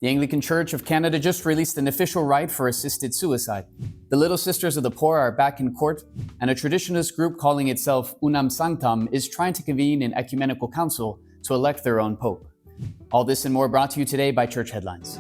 The Anglican Church of Canada just released an official right for assisted suicide. The Little Sisters of the Poor are back in court, and a traditionalist group calling itself Unam Sanctam is trying to convene an ecumenical council to elect their own pope. All this and more brought to you today by Church Headlines.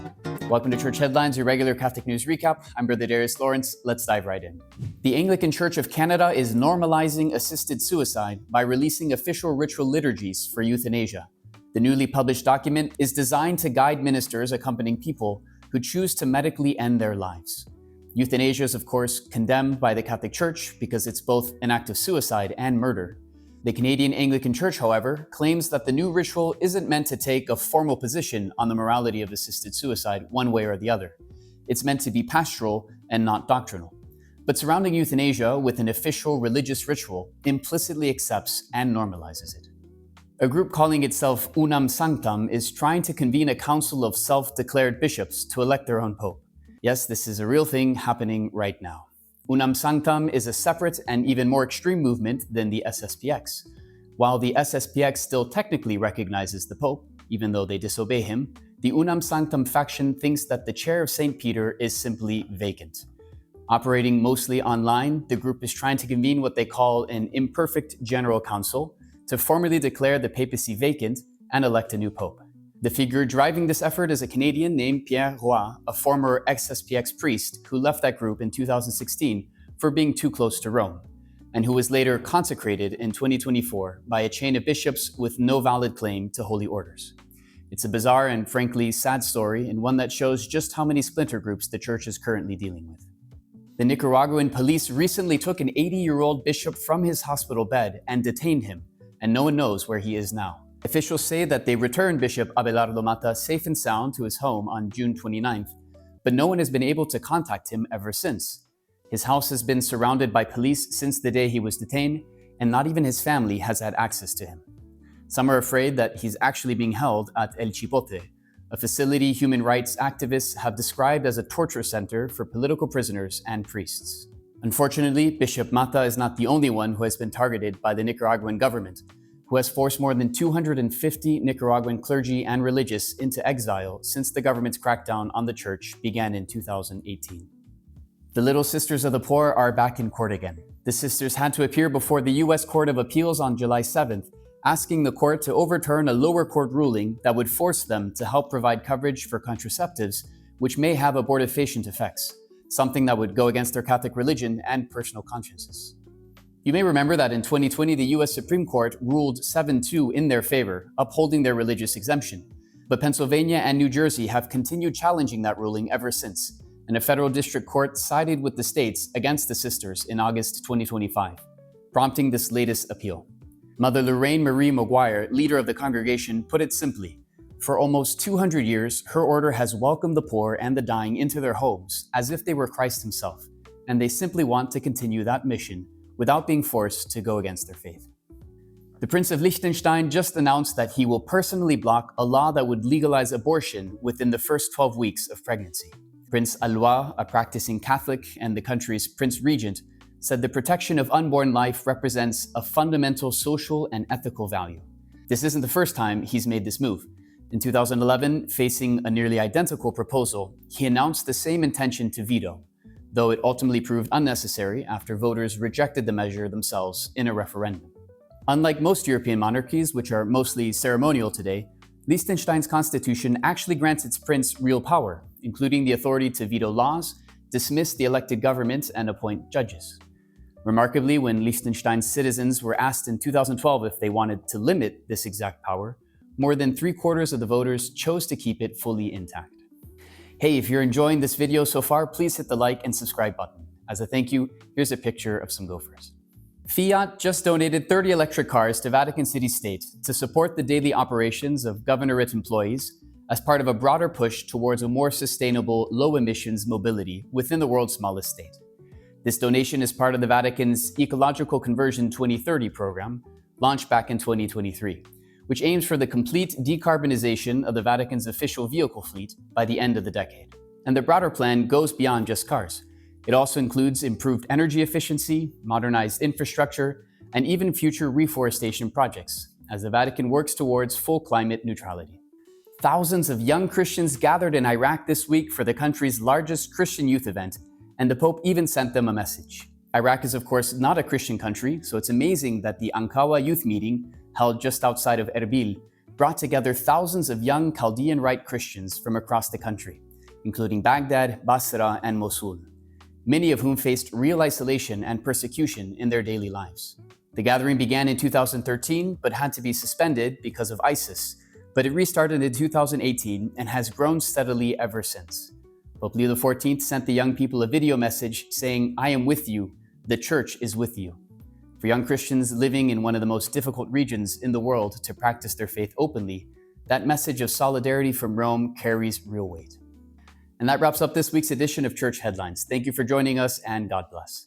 Welcome to Church Headlines, your regular Catholic news recap. I'm Brother Darius Lawrence. Let's dive right in. The Anglican Church of Canada is normalizing assisted suicide by releasing official ritual liturgies for euthanasia. The newly published document is designed to guide ministers accompanying people who choose to medically end their lives. Euthanasia is, of course, condemned by the Catholic Church because it's both an act of suicide and murder. The Canadian Anglican Church, however, claims that the new ritual isn't meant to take a formal position on the morality of assisted suicide one way or the other. It's meant to be pastoral and not doctrinal. But surrounding euthanasia with an official religious ritual implicitly accepts and normalizes it. A group calling itself Unam Sanctam is trying to convene a council of self-declared bishops to elect their own pope. Yes, this is a real thing happening right now. Unam Sanctam is a separate and even more extreme movement than the SSPX. While the SSPX still technically recognizes the pope, even though they disobey him, the Unam Sanctam faction thinks that the chair of St. Peter is simply vacant. Operating mostly online, the group is trying to convene what they call an imperfect general council to formally declare the papacy vacant and elect a new pope. The figure driving this effort is a Canadian named Pierre Roy, a former ex-SPX priest who left that group in 2016 for being too close to Rome, and who was later consecrated in 2024 by a chain of bishops with no valid claim to holy orders. It's a bizarre and frankly sad story, and one that shows just how many splinter groups the church is currently dealing with. The Nicaraguan police recently took an 80-year-old bishop from his hospital bed and detained him, and no one knows where he is now. Officials say that they returned Bishop Abelardo Mata safe and sound to his home on June 29th, but no one has been able to contact him ever since. His house has been surrounded by police since the day he was detained, and not even his family has had access to him. Some are afraid that he's actually being held at El Chipote, a facility human rights activists have described as a torture center for political prisoners and priests. Unfortunately, Bishop Mata is not the only one who has been targeted by the Nicaraguan government, who has forced more than 250 Nicaraguan clergy and religious into exile since the government's crackdown on the church began in 2018. The Little Sisters of the Poor are back in court again. The sisters had to appear before the U.S. Court of Appeals on July 7th, asking the court to overturn a lower court ruling that would force them to help provide coverage for contraceptives, which may have abortifacient effects, something that would go against their Catholic religion and personal consciences. You may remember that in 2020, the U.S. Supreme Court ruled 7-2 in their favor, upholding their religious exemption. But Pennsylvania and New Jersey have continued challenging that ruling ever since, and a federal district court sided with the states against the sisters in August 2025, prompting this latest appeal. Mother Lorraine Marie Maguire, leader of the congregation, put it simply: for almost 200 years, her order has welcomed the poor and the dying into their homes as if they were Christ himself, and they simply want to continue that mission without being forced to go against their faith. The Prince of Liechtenstein just announced that he will personally block a law that would legalize abortion within the first 12 weeks of pregnancy. Prince Alois, a practicing Catholic and the country's Prince Regent, said the protection of unborn life represents a fundamental social and ethical value. This isn't the first time he's made this move. In 2011, facing a nearly identical proposal, he announced the same intention to veto, though it ultimately proved unnecessary after voters rejected the measure themselves in a referendum. Unlike most European monarchies, which are mostly ceremonial today, Liechtenstein's constitution actually grants its prince real power, including the authority to veto laws, dismiss the elected government, and appoint judges. Remarkably, when Liechtenstein's citizens were asked in 2012 if they wanted to limit this exact power, more than 3/4 of the voters chose to keep it fully intact. Hey, if you're enjoying this video so far, please hit the like and subscribe button. As a thank you, here's a picture of some gophers. Fiat just donated 30 electric cars to Vatican City State to support the daily operations of governorate employees as part of a broader push towards a more sustainable, low-emissions mobility within the world's smallest state. This donation is part of the Vatican's Ecological Conversion 2030 program, launched back in 2023, which aims for the complete decarbonization of the Vatican's official vehicle fleet by the end of the decade. And the broader plan goes beyond just cars. It also includes improved energy efficiency, modernized infrastructure, and even future reforestation projects, as the Vatican works towards full climate neutrality. Thousands of young Christians gathered in Iraq this week for the country's largest Christian youth event, and the Pope even sent them a message. Iraq is, of course, not a Christian country, so it's amazing that the Ankawa youth meeting, held just outside of Erbil, brought together thousands of young Chaldean Rite Christians from across the country, including Baghdad, Basra, and Mosul, many of whom faced real isolation and persecution in their daily lives. The gathering began in 2013, but had to be suspended because of ISIS, but it restarted in 2018 and has grown steadily ever since. Pope Leo XIV sent the young people a video message saying, "I am with you, the Church is with you." For young Christians living in one of the most difficult regions in the world to practice their faith openly, that message of solidarity from Rome carries real weight. And that wraps up this week's edition of Church Headlines. Thank you for joining us, and God bless.